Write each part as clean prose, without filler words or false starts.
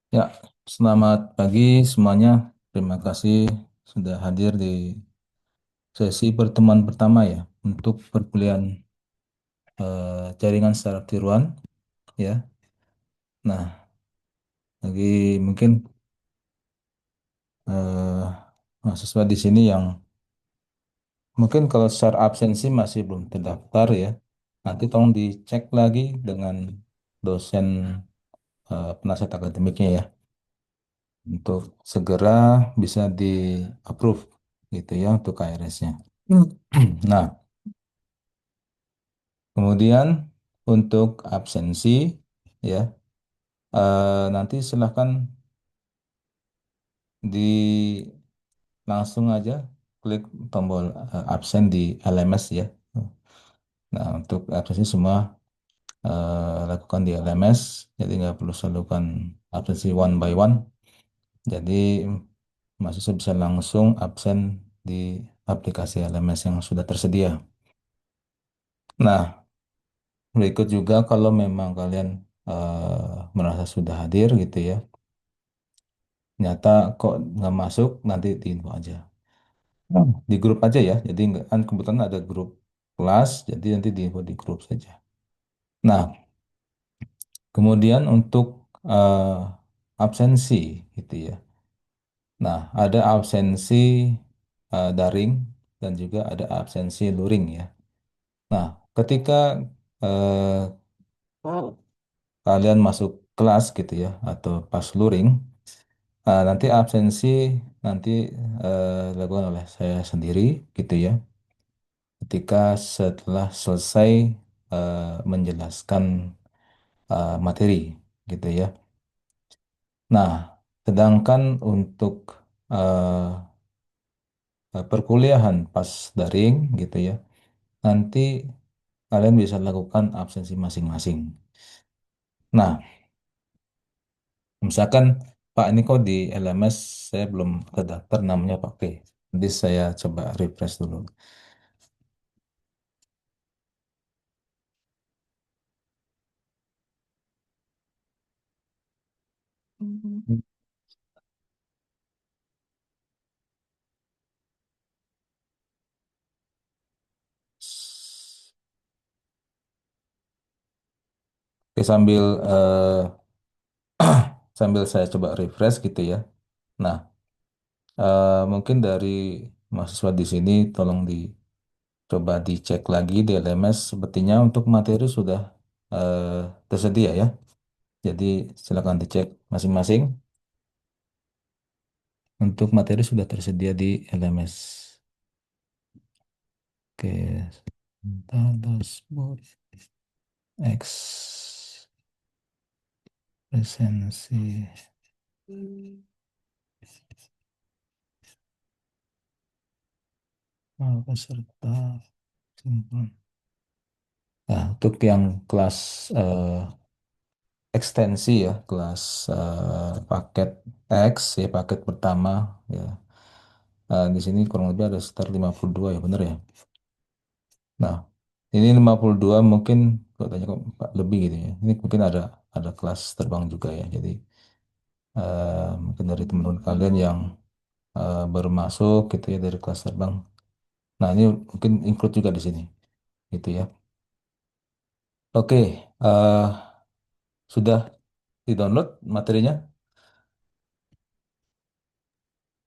Ya, selamat pagi semuanya. Terima kasih sudah hadir di sesi pertemuan pertama ya untuk perkuliahan jaringan secara tiruan ya. Nah, bagi mungkin eh, mahasiswa di sini yang mungkin kalau secara absensi masih belum terdaftar ya, nanti tolong dicek lagi dengan dosen penasihat akademiknya ya untuk segera bisa di approve gitu ya untuk KRS-nya. Nah, kemudian untuk absensi ya nanti silahkan di langsung aja klik tombol absen di LMS ya. Nah untuk absensi semua lakukan di LMS, jadi nggak perlu saya lakukan absensi one by one. Jadi mahasiswa bisa langsung absen di aplikasi LMS yang sudah tersedia. Nah berikut juga kalau memang kalian merasa sudah hadir gitu ya. Nyata kok nggak masuk, nanti di info aja. Di grup aja ya. Jadi kan kebetulan ada grup kelas, jadi nanti di info di grup saja. Nah, kemudian untuk eh, absensi gitu ya. Nah, ada absensi daring dan juga ada absensi luring ya. Nah, ketika eh, kalian masuk kelas gitu ya atau pas luring, nanti absensi nanti dilakukan oleh saya sendiri gitu ya. Ketika setelah selesai menjelaskan materi gitu ya. Nah, sedangkan untuk eh, perkuliahan pas daring gitu ya, nanti kalian bisa lakukan absensi masing-masing. Nah, misalkan Pak ini kok di LMS saya belum terdaftar namanya Pak P. Nanti saya coba refresh dulu. Oke, sambil saya coba refresh gitu ya. Nah, mungkin dari mahasiswa di sini tolong dicoba dicek lagi di LMS. Sepertinya untuk materi sudah eh, tersedia ya. Jadi silakan dicek masing-masing. Untuk materi sudah tersedia di LMS. Oke, sebentar, dashboard X presensi peserta simpan. Nah, untuk yang kelas eh, ekstensi ya, kelas paket X ya, paket pertama ya. Di sini kurang lebih ada sekitar 52 ya, benar ya. Nah, ini 52 mungkin kalau tanya kok Pak, lebih gitu ya. Ini mungkin ada kelas terbang juga ya. Jadi mungkin dari teman-teman kalian yang baru masuk gitu ya dari kelas terbang. Nah, ini mungkin include juga di sini gitu ya. Oke, sudah di-download materinya?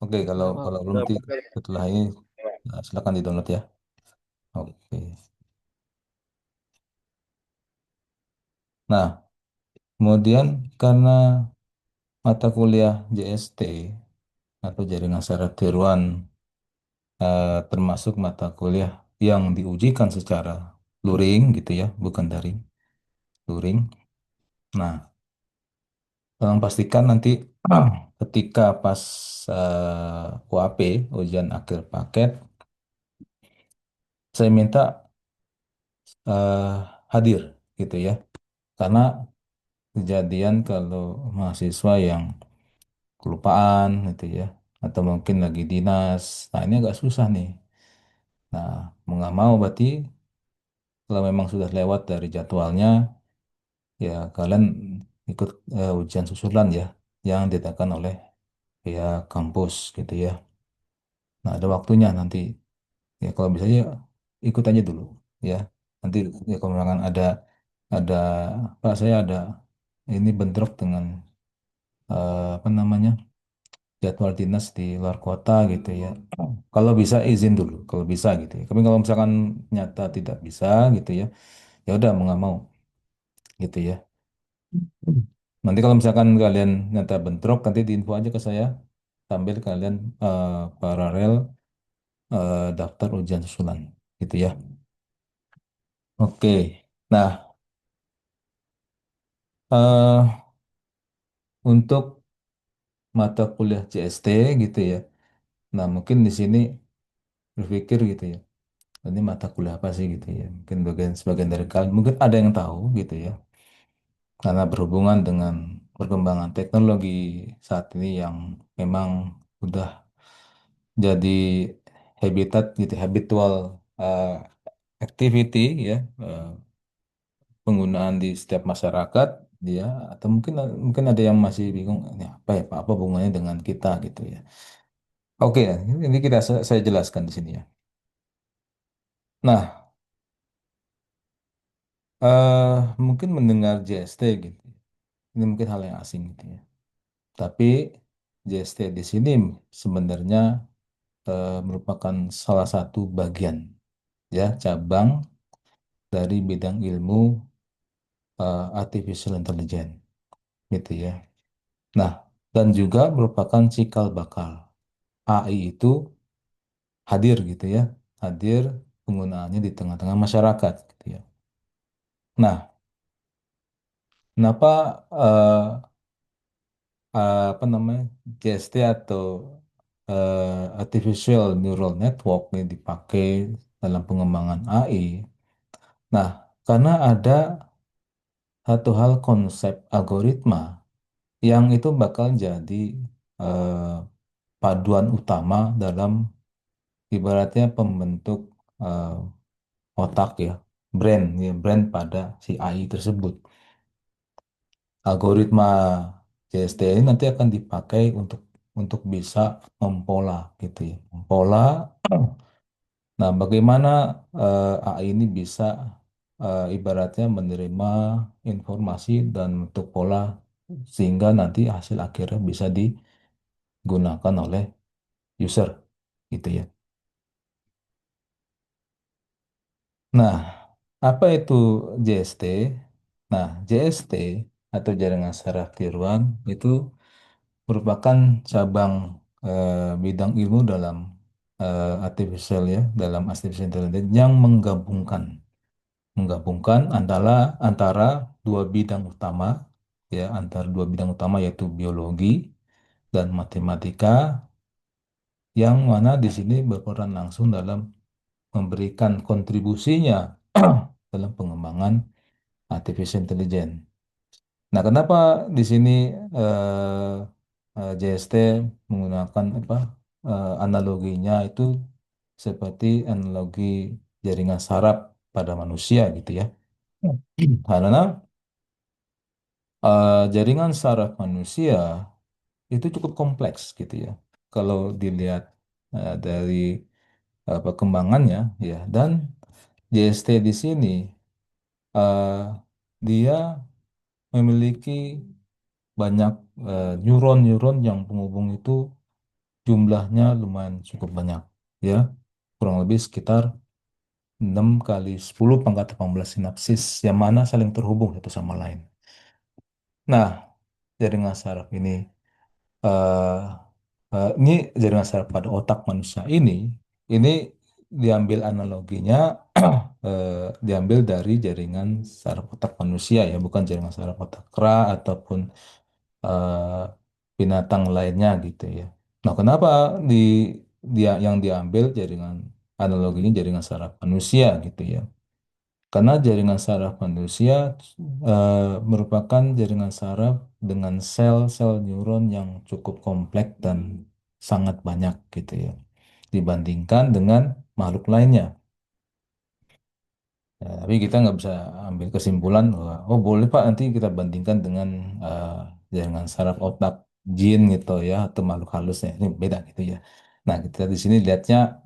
Oke, kalau belum setelah ini silakan di-download ya. Oke. Nah, kemudian karena mata kuliah JST atau jaringan secara tiruan termasuk mata kuliah yang diujikan secara luring gitu ya, bukan daring, luring. Nah, tolong pastikan nanti ketika pas UAP, ujian akhir paket, saya minta eh, hadir gitu ya. Karena kejadian kalau mahasiswa yang kelupaan gitu ya, atau mungkin lagi dinas, nah ini agak susah nih. Nah, mau nggak mau berarti kalau memang sudah lewat dari jadwalnya, ya kalian ikut ujian susulan ya yang diadakan oleh pihak kampus gitu ya. Nah, ada waktunya nanti. Ya kalau bisa ya ikut aja dulu ya. Nanti ya kalau misalkan ada Pak saya ada ini bentrok dengan apa namanya jadwal dinas di luar kota gitu ya. Kalau bisa izin dulu, kalau bisa gitu ya. Tapi kalau misalkan nyata tidak bisa gitu ya, ya udah mau nggak mau gitu ya. Hmm. Nanti kalau misalkan kalian nyata bentrok, nanti diinfo aja ke saya sambil kalian paralel daftar ujian susulan gitu ya. Oke. Nah, untuk mata kuliah CST gitu ya. Nah, mungkin di sini berpikir gitu ya. Ini mata kuliah apa sih gitu ya. Mungkin sebagian dari kalian mungkin ada yang tahu gitu ya. Karena berhubungan dengan perkembangan teknologi saat ini yang memang udah jadi habitat gitu, habitual uh, activity ya, penggunaan di setiap masyarakat dia atau mungkin ada yang masih bingung ini apa ya Pak, apa hubungannya dengan kita gitu ya. Oke, ini saya jelaskan di sini ya. Nah, mungkin mendengar JST gitu. Ini mungkin hal yang asing gitu ya. Tapi JST di sini sebenarnya merupakan salah satu bagian ya cabang dari bidang ilmu artificial intelligence gitu ya. Nah, dan juga merupakan cikal bakal AI itu hadir gitu ya, hadir penggunaannya di tengah-tengah masyarakat gitu ya. Nah, kenapa apa namanya GST atau Artificial Neural Network ini dipakai dalam pengembangan AI? Nah, karena ada satu hal konsep algoritma yang itu bakal jadi eh, paduan utama dalam ibaratnya pembentuk eh, otak ya, brand pada si AI tersebut. Algoritma CST ini nanti akan dipakai untuk bisa mempola gitu ya. Mempola. Nah, bagaimana AI ini bisa ibaratnya menerima informasi dan bentuk pola sehingga nanti hasil akhirnya bisa digunakan oleh user gitu ya. Nah, apa itu JST? Nah, JST atau jaringan saraf tiruan itu merupakan cabang bidang ilmu dalam artificial ya, dalam artificial intelligence yang menggabungkan antara dua bidang utama ya, antara dua bidang utama yaitu biologi dan matematika yang mana di sini berperan langsung dalam memberikan kontribusinya dalam pengembangan artificial intelligence. Nah, kenapa di sini JST menggunakan apa analoginya itu seperti analogi jaringan saraf pada manusia gitu ya. Karena jaringan saraf manusia itu cukup kompleks gitu ya. Kalau dilihat dari perkembangannya ya dan JST di sini eh, dia memiliki banyak neuron-neuron yang penghubung itu jumlahnya lumayan cukup banyak ya kurang lebih sekitar 6 kali 10 pangkat 18 sinapsis yang mana saling terhubung satu sama lain. Nah, jaringan saraf eh, ini jaringan saraf pada otak manusia ini diambil analoginya eh, diambil dari jaringan saraf otak manusia ya, bukan jaringan saraf otak kera ataupun eh, binatang lainnya gitu ya. Nah, kenapa di dia yang diambil jaringan analoginya jaringan saraf manusia gitu ya? Karena jaringan saraf manusia merupakan jaringan saraf dengan sel-sel neuron yang cukup kompleks dan sangat banyak gitu ya, dibandingkan dengan makhluk lainnya. Ya, tapi kita nggak bisa ambil kesimpulan bahwa oh boleh Pak nanti kita bandingkan dengan eh, jaringan saraf otak jin gitu ya atau makhluk halusnya ini beda gitu ya. Nah kita di sini lihatnya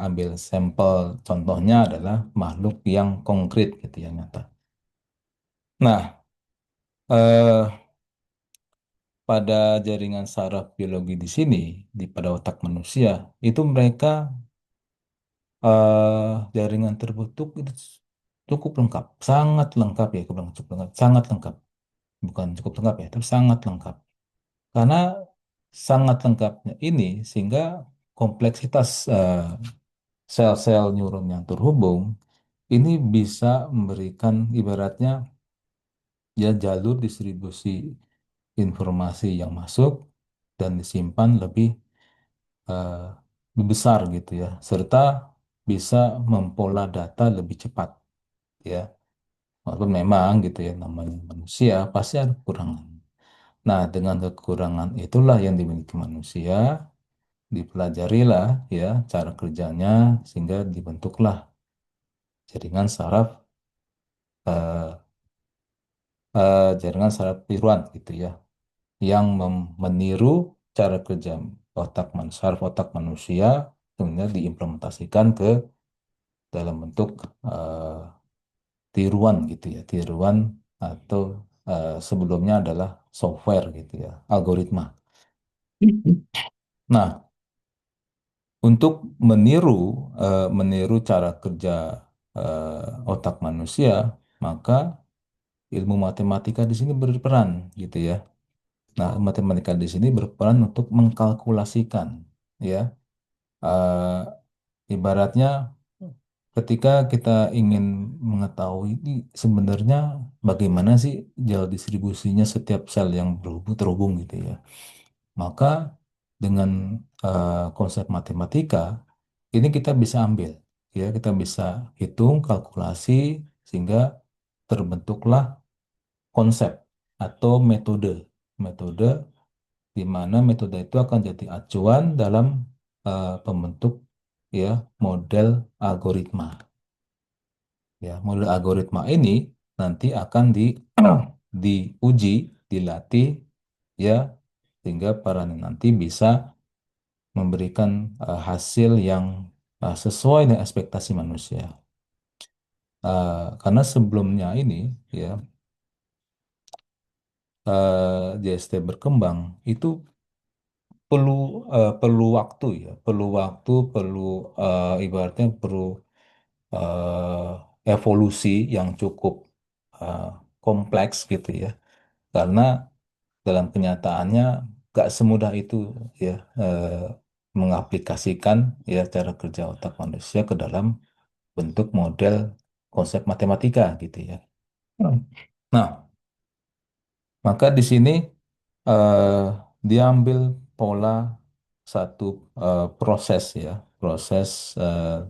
ambil sampel contohnya adalah makhluk yang konkret gitu ya nyata. Nah pada jaringan saraf biologi di sini di pada otak manusia itu mereka jaringan terbentuk itu cukup lengkap, sangat lengkap ya, aku bilang cukup lengkap, sangat lengkap. Bukan cukup lengkap ya, tapi sangat lengkap. Karena sangat lengkapnya ini sehingga kompleksitas sel-sel neuron yang terhubung ini bisa memberikan ibaratnya ya jalur distribusi informasi yang masuk dan disimpan eh, lebih besar gitu ya, serta bisa mempola data lebih cepat ya. Walaupun memang gitu ya namanya manusia pasti ada kekurangan. Nah, dengan kekurangan itulah yang dimiliki manusia, dipelajarilah ya cara kerjanya sehingga dibentuklah jaringan saraf eh, jaringan saraf tiruan gitu ya, yang meniru cara kerja saraf otak manusia kemudian diimplementasikan ke dalam bentuk eh, tiruan gitu ya, tiruan atau sebelumnya adalah software gitu ya, algoritma. Nah, untuk meniru cara kerja otak manusia, maka ilmu matematika di sini berperan gitu ya. Nah, matematika di sini berperan untuk mengkalkulasikan ya. Eh, Ibaratnya ketika kita ingin mengetahui ini sebenarnya bagaimana sih jalan distribusinya setiap sel yang terhubung gitu ya. Maka dengan konsep matematika ini kita bisa ambil ya, kita bisa hitung kalkulasi sehingga terbentuklah konsep atau metode. Metode di mana metode itu akan jadi acuan dalam pembentuk ya model algoritma. Ya, model algoritma ini nanti akan diuji, dilatih ya sehingga para nanti bisa memberikan hasil yang sesuai dengan ekspektasi manusia. Karena sebelumnya ini ya JST berkembang itu perlu perlu waktu ya, perlu waktu, perlu ibaratnya perlu evolusi yang cukup eh, kompleks gitu ya. Karena dalam kenyataannya gak semudah itu ya mengaplikasikan ya cara kerja otak manusia ke dalam bentuk model konsep matematika gitu ya. Hmm. Nah, maka di sini eh, diambil pola satu proses ya, proses eh,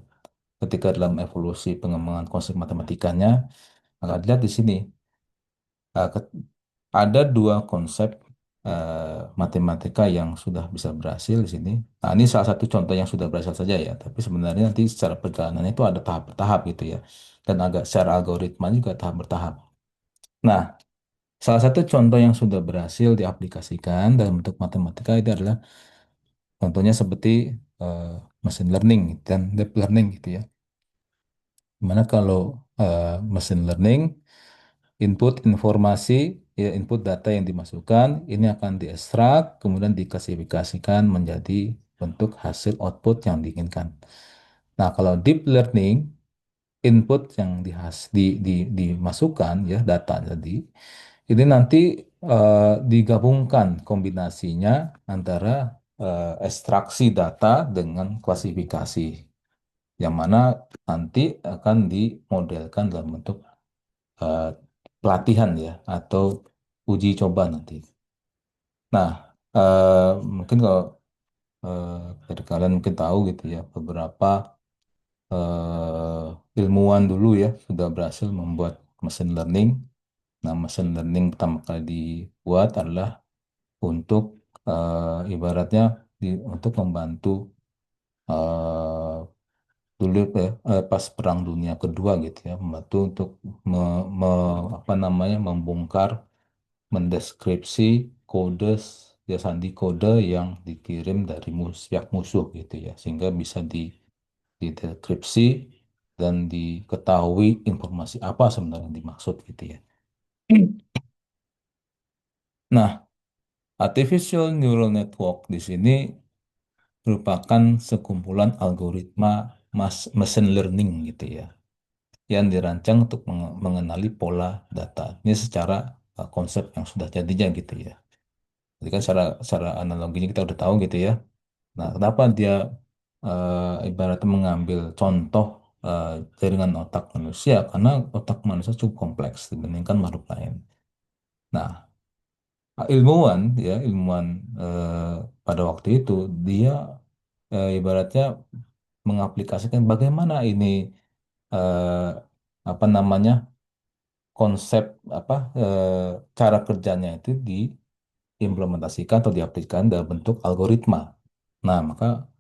ketika dalam evolusi pengembangan konsep matematikanya, maka dilihat di sini eh, ket- ada dua konsep matematika yang sudah bisa berhasil di sini. Nah, ini salah satu contoh yang sudah berhasil saja ya, tapi sebenarnya nanti secara perjalanan itu ada tahap bertahap gitu ya, dan agak secara algoritma juga tahap bertahap. Nah, salah satu contoh yang sudah berhasil diaplikasikan dalam bentuk matematika itu adalah contohnya seperti eh, machine learning dan deep learning gitu ya. Dimana kalau machine learning, input informasi, ya input data yang dimasukkan, ini akan diekstrak, kemudian diklasifikasikan menjadi bentuk hasil output yang diinginkan. Nah, kalau deep learning, input yang dimasukkan, ya data tadi, ini nanti digabungkan kombinasinya antara ekstraksi data dengan klasifikasi, yang mana nanti akan dimodelkan dalam bentuk eh, pelatihan ya atau uji coba nanti. Nah, mungkin kalau eh, dari kalian mungkin tahu gitu ya beberapa ilmuwan dulu ya sudah berhasil membuat mesin learning. Nah, mesin learning pertama kali dibuat adalah untuk ibaratnya untuk membantu eh, dulu pas Perang Dunia Kedua gitu ya, membantu untuk apa namanya membongkar, mendeskripsi kode ya sandi kode yang dikirim dari pihak musuh gitu ya, sehingga bisa didekripsi dan diketahui informasi apa sebenarnya yang dimaksud gitu ya. Nah, artificial neural network di sini merupakan sekumpulan algoritma machine learning gitu ya, yang dirancang untuk mengenali pola data. Ini secara konsep yang sudah jadinya gitu ya. Jadi kan secara analoginya kita udah tahu gitu ya. Nah, kenapa dia ibaratnya mengambil contoh eh, jaringan otak manusia? Karena otak manusia cukup kompleks dibandingkan makhluk lain. Nah, ilmuwan ya, ilmuwan pada waktu itu dia ibaratnya mengaplikasikan bagaimana ini eh, apa namanya konsep apa cara kerjanya itu diimplementasikan atau diaplikasikan dalam bentuk algoritma. Nah, maka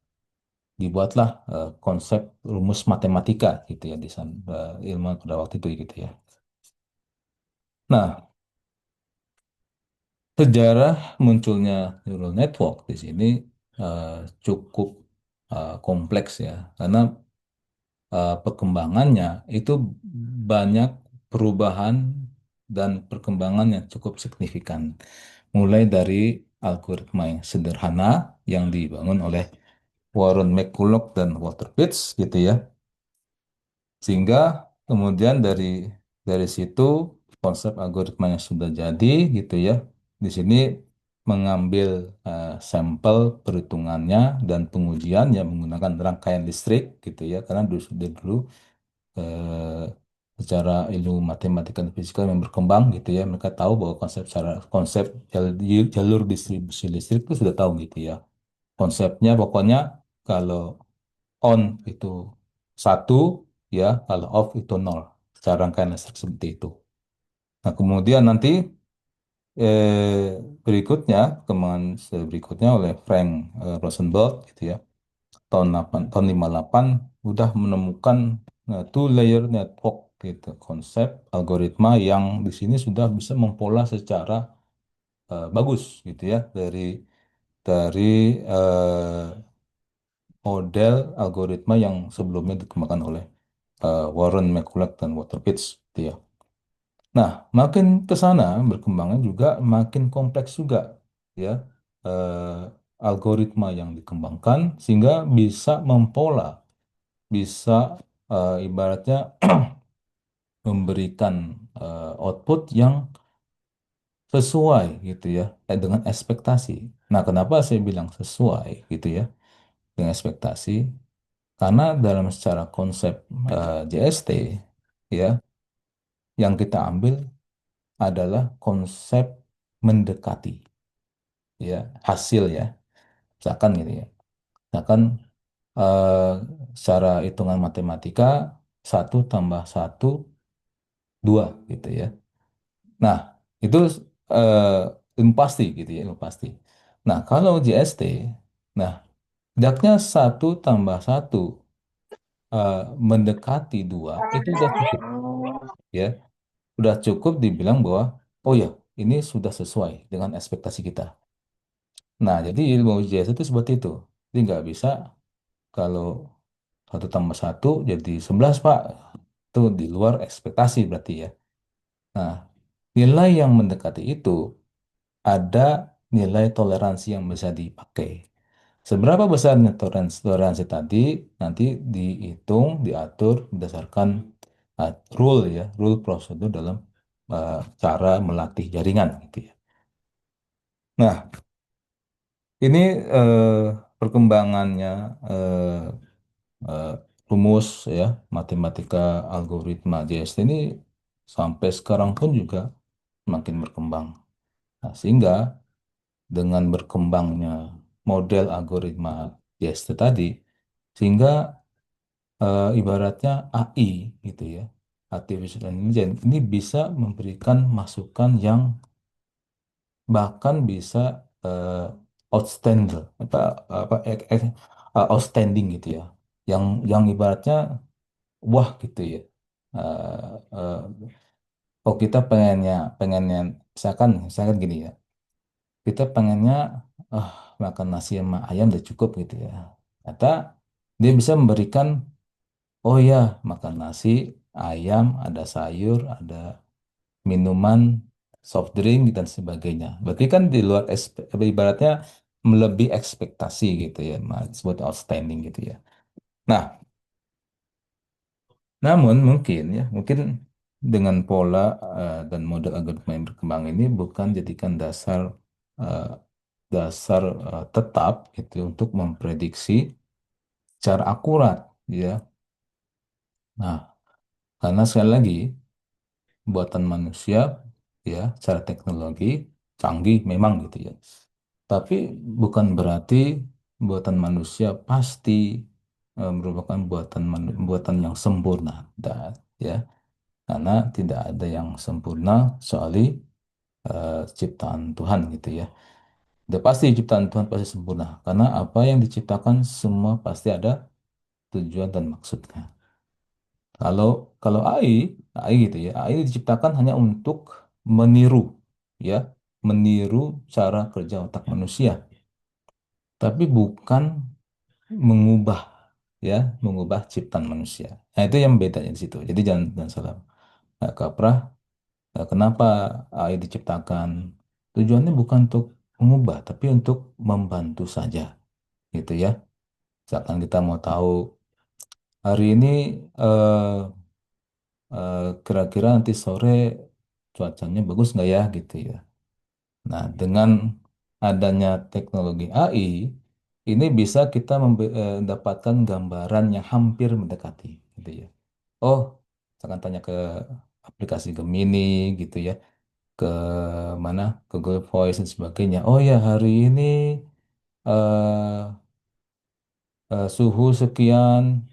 dibuatlah konsep rumus matematika gitu ya di sana ilmu pada waktu itu gitu ya. Nah, sejarah munculnya neural network di sini eh, cukup kompleks ya, karena perkembangannya itu banyak perubahan dan perkembangan yang cukup signifikan. Mulai dari algoritma yang sederhana yang dibangun oleh Warren McCulloch dan Walter Pitts gitu ya. Sehingga kemudian dari situ konsep algoritmanya sudah jadi gitu ya. Di sini mengambil sampel perhitungannya dan pengujian yang menggunakan rangkaian listrik gitu ya. Karena dulu eh, secara ilmu matematika dan fisika yang berkembang gitu ya. Mereka tahu bahwa konsep jalur distribusi listrik itu sudah tahu gitu ya. Konsepnya pokoknya kalau on itu satu ya, kalau off itu nol. Secara rangkaian listrik seperti itu. Nah, kemudian nanti berikutnya, kembangan berikutnya oleh Frank Rosenberg gitu ya, tahun 58 udah menemukan two layer network gitu, konsep algoritma yang di sini sudah bisa mempola secara bagus gitu ya dari eh, model algoritma yang sebelumnya dikembangkan oleh Warren McCulloch dan Walter Pitts gitu ya. Nah, makin ke sana berkembangnya juga makin kompleks juga ya algoritma yang dikembangkan sehingga bisa mempola, bisa ibaratnya memberikan output yang sesuai gitu ya dengan ekspektasi. Nah, kenapa saya bilang sesuai gitu ya dengan ekspektasi? Karena dalam secara konsep JST ya yang kita ambil adalah konsep mendekati ya hasil ya. Misalkan gitu ya. Misalkan eh, secara hitungan matematika satu tambah satu dua gitu ya. Nah, itu eh, ilmu pasti gitu ya, ilmu pasti. Nah, kalau JST, nah, tidaknya satu tambah satu mendekati dua, itu udah cukup ya. Udah cukup dibilang bahwa, oh ya, ini sudah sesuai dengan ekspektasi kita. Nah, jadi ilmu JST itu seperti itu. Jadi nggak bisa kalau satu tambah satu jadi 11 Pak. Itu di luar ekspektasi berarti ya. Nah, nilai yang mendekati itu ada nilai toleransi yang bisa dipakai. Seberapa besarnya toleransi tadi nanti dihitung, diatur berdasarkan rule prosedur dalam cara melatih jaringan gitu ya. Nah, ini eh, perkembangannya eh, eh, rumus ya matematika algoritma JST ini sampai sekarang pun juga makin berkembang. Nah, sehingga dengan berkembangnya model algoritma JST tadi, sehingga ibaratnya AI gitu ya, artificial intelligence ini bisa memberikan masukan yang bahkan bisa outstanding apa outstanding gitu ya, yang ibaratnya wah gitu ya. Eh, eh, oh kita pengennya misalkan gini ya. Kita pengennya ah makan nasi sama ayam udah cukup gitu ya. Ternyata dia bisa memberikan oh ya makan nasi, ayam, ada sayur, ada minuman, soft drink dan sebagainya. Berarti kan di luar ibaratnya melebihi ekspektasi gitu ya, disebut outstanding gitu ya. Nah, namun mungkin ya, mungkin dengan pola dan model algoritma yang berkembang ini bukan jadikan eh, tetap gitu untuk memprediksi secara akurat ya. Nah, karena sekali lagi buatan manusia ya secara teknologi canggih memang gitu ya. Tapi bukan berarti buatan manusia pasti merupakan buatan yang sempurna. Ya, karena tidak ada yang sempurna kecuali ciptaan Tuhan gitu ya. Udah pasti ciptaan Tuhan pasti sempurna karena apa yang diciptakan semua pasti ada tujuan dan maksudnya. Kalau kalau AI gitu ya, AI diciptakan hanya untuk meniru ya, meniru cara kerja otak manusia, tapi bukan mengubah ya, mengubah ciptaan manusia. Nah, itu yang bedanya di situ. Jadi jangan salah kaprah. Kenapa AI diciptakan? Tujuannya bukan untuk mengubah, tapi untuk membantu saja, gitu ya. Misalkan kita mau tahu hari ini kira-kira nanti sore cuacanya bagus nggak ya, gitu ya. Nah, dengan adanya teknologi AI, ini bisa kita mendapatkan gambaran yang hampir mendekati, gitu ya. Oh, misalkan tanya ke aplikasi Gemini, gitu ya, ke mana, ke Google Voice dan sebagainya. Oh ya, hari ini eh, suhu sekian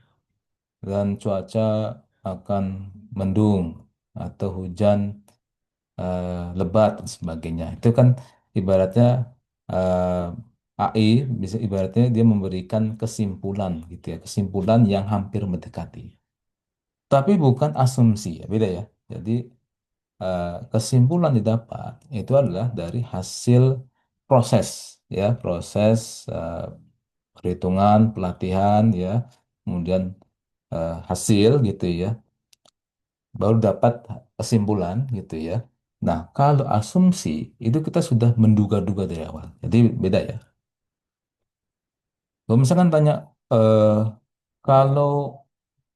dan cuaca akan mendung atau hujan lebat dan sebagainya. Itu kan ibaratnya AI bisa ibaratnya dia memberikan kesimpulan gitu ya, kesimpulan yang hampir mendekati. Tapi bukan asumsi ya, beda ya. Jadi kesimpulan didapat itu adalah dari hasil proses ya, proses perhitungan, pelatihan ya, kemudian hasil gitu ya, baru dapat kesimpulan gitu ya. Nah, kalau asumsi itu kita sudah menduga-duga dari awal. Jadi beda ya. Kalau misalkan tanya eh, kalau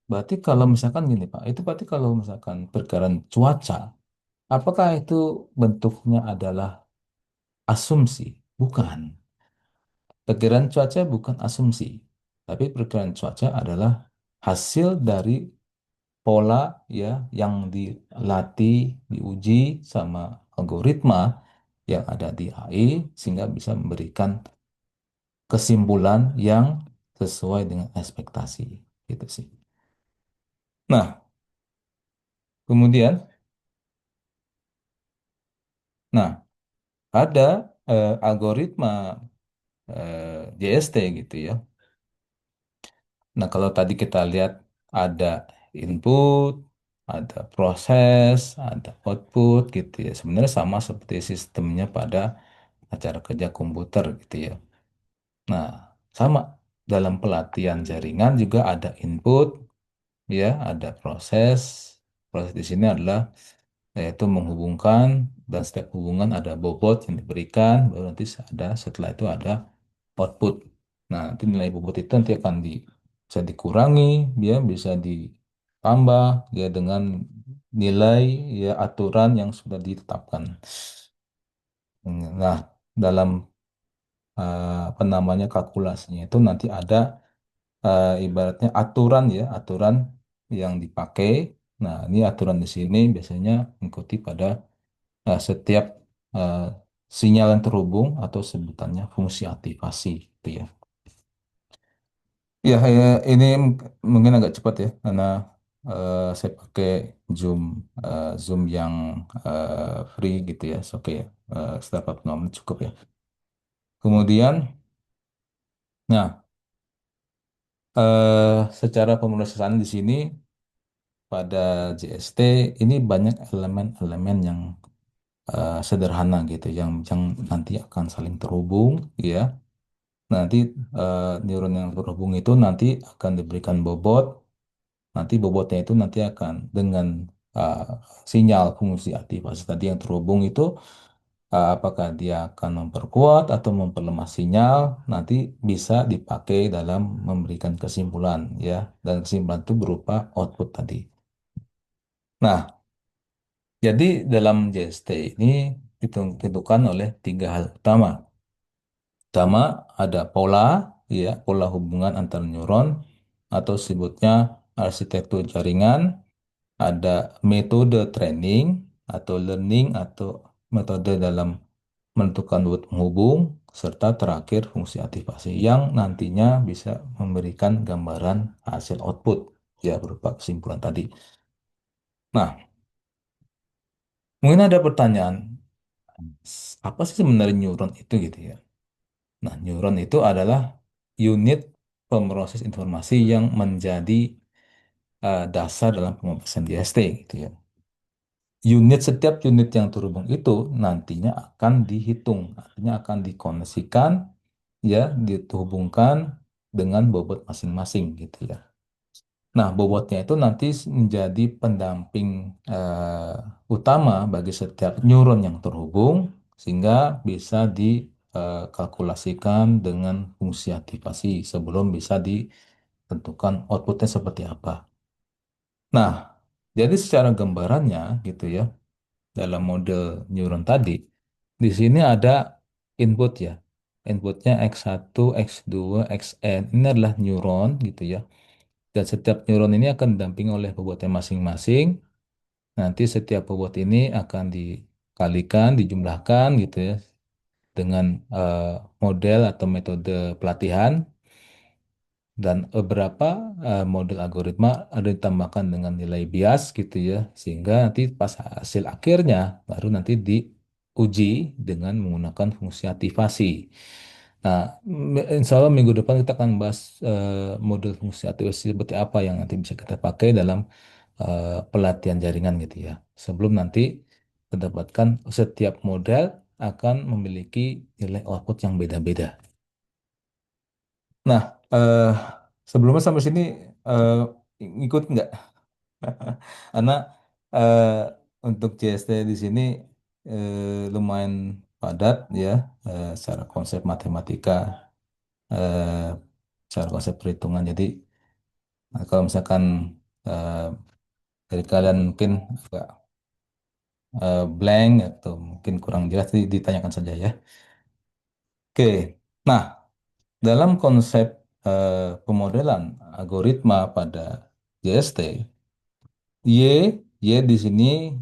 berarti kalau misalkan gini Pak, itu berarti kalau misalkan perkiraan cuaca, apakah itu bentuknya adalah asumsi? Bukan. Perkiraan cuaca bukan asumsi, tapi perkiraan cuaca adalah hasil dari pola ya yang dilatih, diuji sama algoritma yang ada di AI sehingga bisa memberikan kesimpulan yang sesuai dengan ekspektasi gitu sih. Nah, kemudian nah ada algoritma JST gitu ya. Nah, kalau tadi kita lihat ada input, ada proses, ada output gitu ya. Sebenarnya sama seperti sistemnya pada acara kerja komputer gitu ya. Nah, sama dalam pelatihan jaringan juga ada input, ya, ada proses. Proses di sini adalah yaitu menghubungkan dan setiap hubungan ada bobot yang diberikan, baru nanti ada setelah itu ada output. Nah, nanti nilai bobot itu nanti akan bisa dikurangi, ya, bisa ditambah ya dengan nilai ya aturan yang sudah ditetapkan. Nah, dalam apa namanya kalkulasinya itu nanti ada ibaratnya aturan ya, aturan yang dipakai. Nah, ini aturan di sini biasanya mengikuti pada setiap eh, sinyal yang terhubung atau sebutannya fungsi aktivasi gitu ya. Ya, ini mungkin agak cepat ya karena saya pakai Zoom Zoom yang free gitu ya. Oke ya. Setelah 45 menit cukup ya. Kemudian, nah Secara pemrosesan di sini pada JST ini banyak elemen-elemen yang sederhana gitu, yang nanti akan saling terhubung, ya. Nanti neuron yang terhubung itu nanti akan diberikan bobot. Nanti bobotnya itu nanti akan dengan uh, sinyal fungsi aktivasi tadi yang terhubung itu, apakah dia akan memperkuat atau memperlemah sinyal, nanti bisa dipakai dalam memberikan kesimpulan, ya. Dan kesimpulan itu berupa output tadi. Nah, jadi dalam JST ini ditentukan oleh tiga hal utama. Pertama, ada pola, ya, pola hubungan antar neuron atau sebutnya arsitektur jaringan. Ada metode training atau learning atau metode dalam menentukan word penghubung, serta terakhir fungsi aktivasi yang nantinya bisa memberikan gambaran hasil output, ya, berupa kesimpulan tadi. Nah, mungkin ada pertanyaan, apa sih sebenarnya neuron itu gitu ya? Nah, neuron itu adalah unit pemroses informasi yang menjadi dasar dalam pengoperasian DST gitu ya. Setiap unit yang terhubung itu nantinya akan dihitung, artinya akan dikoneksikan, ya, dihubungkan dengan bobot masing-masing gitu ya. Nah, bobotnya itu nanti menjadi pendamping utama bagi setiap neuron yang terhubung sehingga bisa dikalkulasikan dengan fungsi aktivasi sebelum bisa ditentukan outputnya seperti apa. Nah, jadi secara gambarannya gitu ya, dalam model neuron tadi, di sini ada input ya. Inputnya X1, X2, Xn. Ini adalah neuron gitu ya. Dan setiap neuron ini akan didampingi oleh bobotnya masing-masing. Nanti setiap bobot ini akan dikalikan, dijumlahkan gitu ya dengan eh, model atau metode pelatihan, dan beberapa model algoritma ada ditambahkan dengan nilai bias gitu ya, sehingga nanti pas hasil akhirnya baru nanti diuji dengan menggunakan fungsi aktivasi. Nah, insya Allah minggu depan kita akan bahas model fungsi aktivasi seperti apa yang nanti bisa kita pakai dalam pelatihan jaringan gitu ya. Sebelum nanti mendapatkan setiap model akan memiliki nilai output yang beda-beda. Nah, sebelumnya sampai sini eh, ngikut nggak? Karena eh, untuk CST di sini lumayan padat ya, secara konsep matematika, eh, secara konsep perhitungan. Jadi kalau misalkan eh, dari kalian mungkin agak blank atau mungkin kurang jelas, ditanyakan saja ya. Oke, nah, dalam konsep pemodelan algoritma pada JST, Y di sini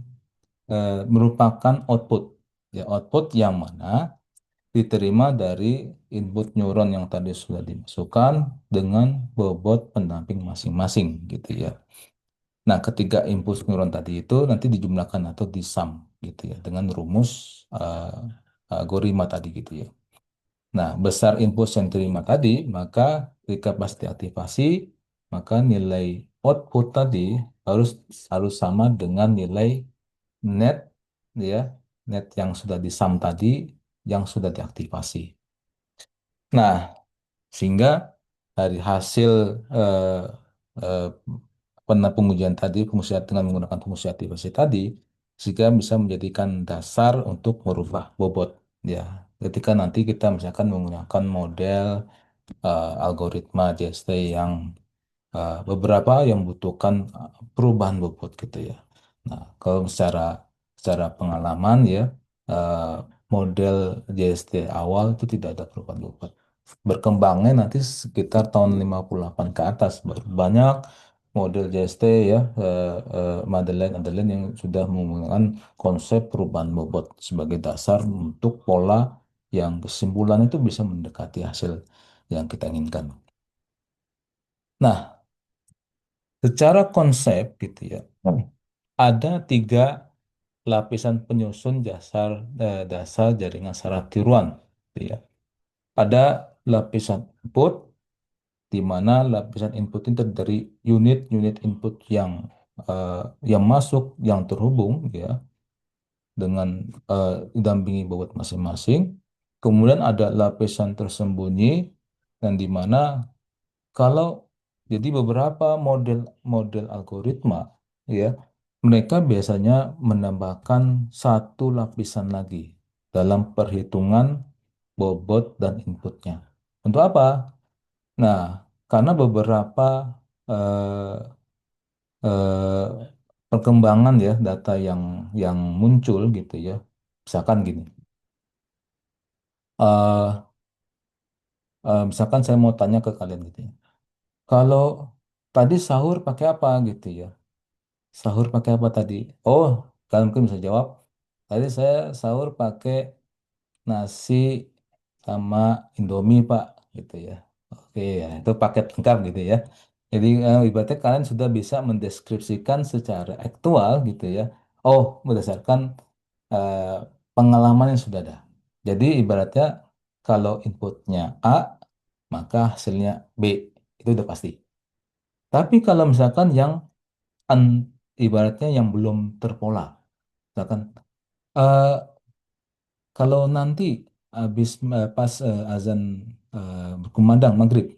merupakan output. Ya, output yang mana diterima dari input neuron yang tadi sudah dimasukkan dengan bobot pendamping masing-masing gitu ya. Nah, ketiga input neuron tadi itu nanti dijumlahkan atau disum gitu ya dengan rumus algoritma tadi gitu ya. Nah, besar input yang diterima tadi, maka ketika pas diaktifasi, maka nilai output tadi harus harus sama dengan nilai net, ya, net yang sudah disum tadi yang sudah diaktifasi. Nah, sehingga dari hasil eh, eh, pengujian tadi dengan menggunakan fungsi aktivasi tadi, sehingga bisa menjadikan dasar untuk merubah bobot, ya. Ketika nanti kita misalkan menggunakan model algoritma JST yang beberapa yang membutuhkan perubahan bobot gitu ya. Nah, kalau secara pengalaman ya, eh, model JST awal itu tidak ada perubahan bobot. Berkembangnya nanti sekitar tahun 58 ke atas baru banyak model JST ya, Madeline yang sudah menggunakan konsep perubahan bobot sebagai dasar untuk pola yang kesimpulan itu bisa mendekati hasil yang kita inginkan. Nah, secara konsep gitu ya, ada tiga lapisan penyusun dasar jaringan saraf tiruan, gitu ya. Ada lapisan input, di mana lapisan input itu terdiri dari unit-unit input eh, yang masuk, yang terhubung ya dengan didampingi baut masing-masing. Kemudian ada lapisan tersembunyi dan di mana kalau jadi beberapa model algoritma ya mereka biasanya menambahkan satu lapisan lagi dalam perhitungan bobot dan inputnya. Untuk apa? Nah, karena beberapa eh, eh, perkembangan ya data yang muncul gitu ya. Misalkan gini, eh misalkan saya mau tanya ke kalian gitu ya. Kalau tadi sahur pakai apa gitu ya? Sahur pakai apa tadi? Oh, kalian mungkin bisa jawab. Tadi saya sahur pakai nasi sama Indomie, Pak, gitu ya. Oke, ya, itu paket lengkap gitu ya. Jadi ibaratnya kalian sudah bisa mendeskripsikan secara aktual gitu ya. Oh, berdasarkan eh, pengalaman yang sudah ada. Jadi ibaratnya kalau inputnya A, maka hasilnya B. Itu udah pasti. Tapi kalau misalkan ibaratnya yang belum terpola, misalkan eh, kalau nanti habis pas azan berkumandang maghrib,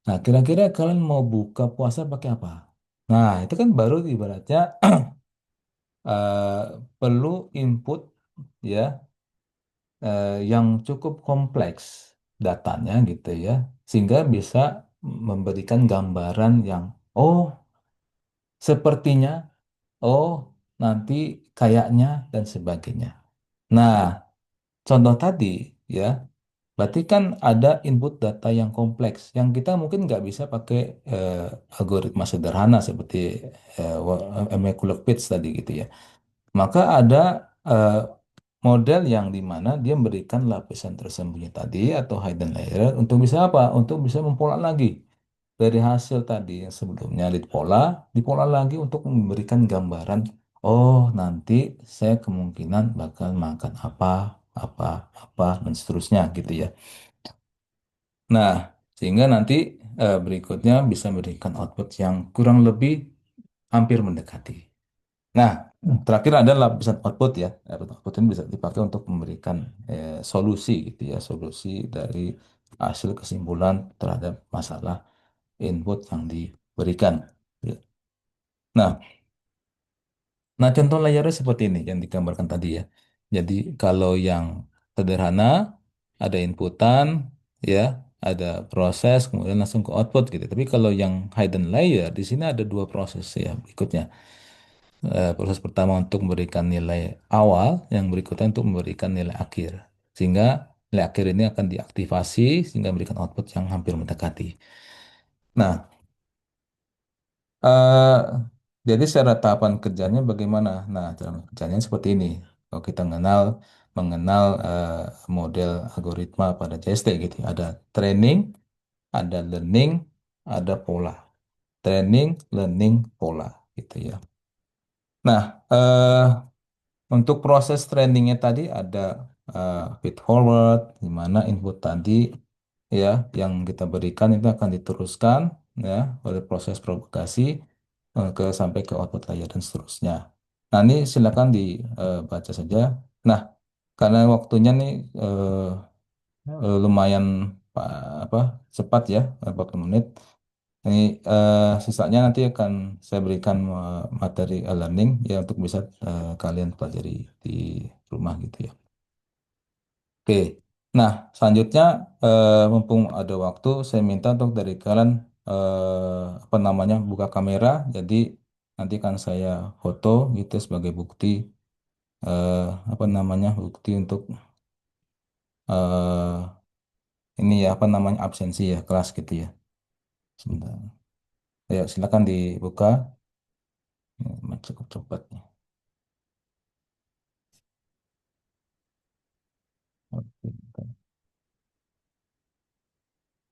nah kira-kira kalian mau buka puasa pakai apa? Nah itu kan baru ibaratnya perlu input ya yang cukup kompleks datanya gitu ya, sehingga bisa memberikan gambaran yang oh sepertinya, oh nanti kayaknya dan sebagainya. Nah, contoh tadi ya, berarti kan ada input data yang kompleks yang kita mungkin nggak bisa pakai eh, algoritma sederhana seperti Immaculate tadi gitu ya. Maka ada eh, model yang di mana dia memberikan lapisan tersembunyi tadi atau hidden layer untuk bisa apa? Untuk bisa mempola lagi dari hasil tadi yang sebelumnya dipola lagi untuk memberikan gambaran. Oh, nanti saya kemungkinan bakal makan apa, apa, apa, dan seterusnya gitu ya. Nah, sehingga nanti berikutnya bisa memberikan output yang kurang lebih hampir mendekati. Nah, terakhir ada lapisan output ya. Output ini bisa dipakai untuk memberikan solusi gitu ya, solusi dari hasil kesimpulan terhadap masalah input yang diberikan. Ya. Nah, contoh layarnya seperti ini yang digambarkan tadi ya. Jadi kalau yang sederhana ada inputan ya, ada proses kemudian langsung ke output gitu. Tapi kalau yang hidden layer di sini ada dua proses ya berikutnya. Proses pertama untuk memberikan nilai awal, yang berikutnya untuk memberikan nilai akhir. Sehingga nilai akhir ini akan diaktifasi sehingga memberikan output yang hampir mendekati. Nah, eh, jadi secara tahapan kerjanya bagaimana? Nah, cara kerjanya seperti ini. Kalau kita mengenal model algoritma pada JST gitu, ya. Ada training, ada learning, ada pola. Training, learning, pola gitu ya. Nah, untuk proses trainingnya tadi ada feed forward, di mana input tadi ya yang kita berikan itu akan diteruskan ya oleh proses propagasi ke sampai ke output layer dan seterusnya. Nah ini silakan dibaca saja. Nah karena waktunya nih lumayan apa cepat ya 40 menit. Ini sisanya nanti akan saya berikan materi e-learning ya untuk bisa kalian pelajari di rumah gitu ya. Oke. Nah, selanjutnya mumpung ada waktu, saya minta untuk dari kalian apa namanya buka kamera. Jadi nanti akan saya foto gitu sebagai bukti eh, apa namanya bukti untuk eh, ini ya apa namanya absensi ya kelas gitu ya. Sebentar. Ya, silakan dibuka. Cukup cepat.